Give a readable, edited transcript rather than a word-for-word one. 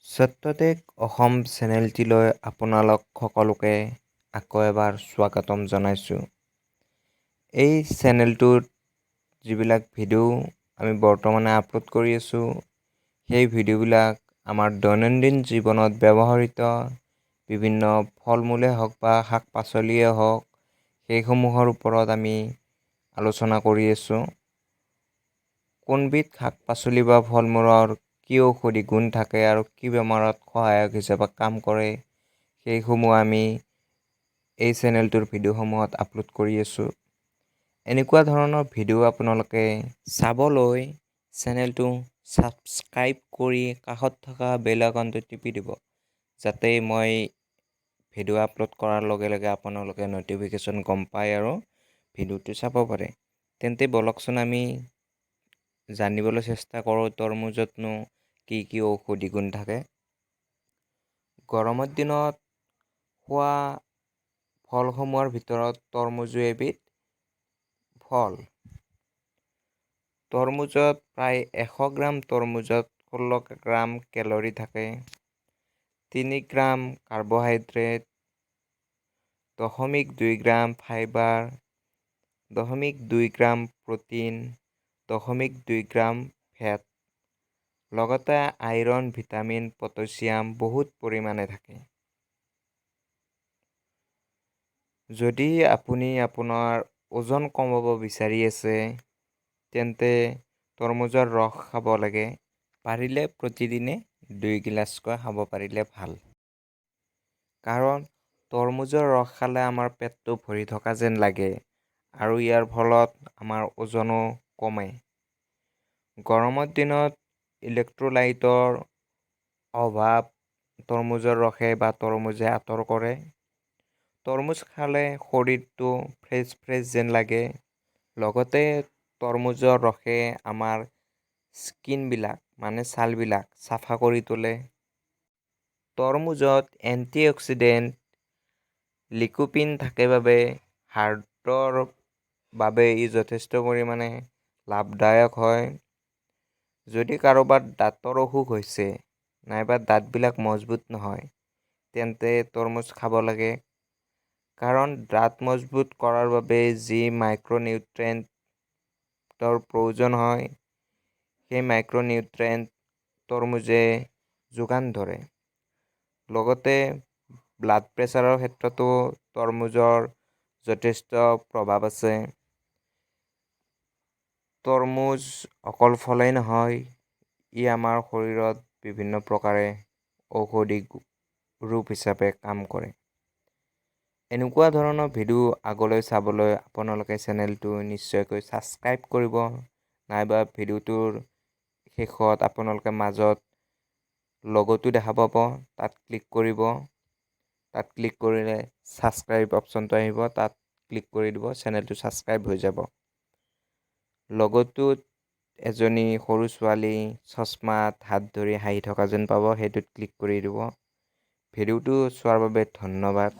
সত্যতেক অসম চেনেলটিলৈ আপোনালোক সকলোকে আকৌ এবাৰ স্বাগতম জনাইছোঁ। এই চেনেলটোত যিবিলাক ভিডিঅ' আমি বৰ্তমানে আপলোড কৰি আছোঁ, সেই ভিডিঅ'বিলাক আমাৰ দৈনন্দিন জীৱনত ব্যৱহৃত বিভিন্ন ফল-মূলেই হওক বা শাক-পাচলিয়ে হওক, সেইসমূহৰ ওপৰত আমি আলোচনা কৰি আছোঁ। কোনবিধ শাক-পাচলি বা ফল-মূলৰ কি ঔষধি গুণ থাকে আৰু কি বেমাৰত সহায়ক হিচাপে কাম কৰে, সেইসমূহ আমি এই চেনেলটোৰ ভিডিঅ'সমূহত আপলোড কৰি আছোঁ। এনেকুৱা ধৰণৰ ভিডিঅ' আপোনালোকে চাবলৈ চেনেলটো ছাবস্ক্ৰাইব কৰি কাষত থকা বেল আইকনটো টিপি দিব, যাতে মই ভিডিঅ' আপলোড কৰাৰ লগে লগে আপোনালোকে ন'টিফিকেশ্যন গম পায় আৰু ভিডিঅ'টো চাব পাৰে। তেন্তে বলকচোন আমি জানিবলৈ চেষ্টা কৰোঁ তৰমুজতনো কি কি ঔষধি গুণ থাকে। গৰমৰ দিনত খোৱা ফলসমূহৰ ভিতৰত তৰমুজো এবিধ ফল। তৰমুজত প্ৰায় 100 গ্ৰাম তৰমুজত 16 গ্ৰাম কেলৰি থাকে, 3 গ্ৰাম কাৰ্বহাইড্ৰেট, 0.2 গ্ৰাম ফাইবাৰ, 0.2 গ্ৰাম প্ৰ'টিন, 0.2 গ্ৰাম ফেট, লগতে আইৰণ, ভিটামিন, পটাছিয়াম বহুত পৰিমাণে থাকে। যদি আপুনি আপোনাৰ ওজন কমাব বিচাৰি আছে, তেন্তে তৰমুজৰ ৰস খাব লাগে। পাৰিলে প্ৰতিদিনে 2 গিলাচকৈ খাব পাৰিলে ভাল। কাৰণ তৰমুজৰ ৰস খালে আমাৰ পেটটো ভৰি থকা যেন লাগে আৰু ইয়াৰ ফলত আমাৰ ওজনো কমে। গৰমৰ দিনত ইলেক্ট্ৰোলাইটৰ অভাৱ তৰমুজৰ ৰসে বা তৰমুজে আঁতৰ কৰে। তৰমুজ খালে শৰীৰটো ফ্ৰেছ যেন লাগে। লগতে তৰমুজৰ ৰসে আমাৰ স্কিনবিলাক মানে ছালবিলাক চাফা কৰি তোলে। তৰমুজত এণ্টিঅক্সিডেণ্ট লিকোপিন থাকে বাবে হাৰ্টৰ বাবে ই যথেষ্ট পৰিমাণে লাভদায়ক হয়। যদি কাৰোবাৰ দাঁতৰ অসুখ হৈছে নাইবা দাঁতবিলাক মজবুত নহয়, তেন্তে তৰমুজ খাব লাগে। কাৰণ দাঁত মজবুত কৰাৰ বাবে যি মাইক্ৰ'নিউট্ৰিয়েণ্টৰ প্ৰয়োজন হয়, সেই মাইক্ৰ'নিউট্ৰিয়েণ্ট তৰমুজে যোগান ধৰে। লগতে ব্লাড প্ৰেছাৰৰ ক্ষেত্ৰতো তৰমুজৰ যথেষ্ট প্ৰভাৱ আছে। তৰমুজ অকল ফলেই নহয়, ই আমাৰ শৰীৰত বিভিন্ন প্ৰকাৰে ঔষধি ৰূপ হিচাপে কাম কৰে। এনেকুৱা ধৰণৰ ভিডিঅ' আগলৈ চাবলৈ আপোনালোকে চেনেলটো নিশ্চয়কৈ ছাবস্ক্ৰাইব কৰিব, নাইবা ভিডিঅ'টোৰ শেষত আপোনালোকে মাজত লগ'টো দেখা পাব, তাত ক্লিক কৰিব। তাত ক্লিক কৰিলে ছাবস্ক্ৰাইব অপশ্যনটো আহিব, তাত ক্লিক কৰি দিব, চেনেলটো ছাবস্ক্ৰাইব হৈ যাব। লগ'টোত এজনী সৰু ছোৱালী চশমাত হাত ধৰি হাঁহি থকা যেন পাব, সেইটোত ক্লিক কৰি দিব। ভিডিঅ'টো চোৱাৰ বাবে ধন্যবাদ।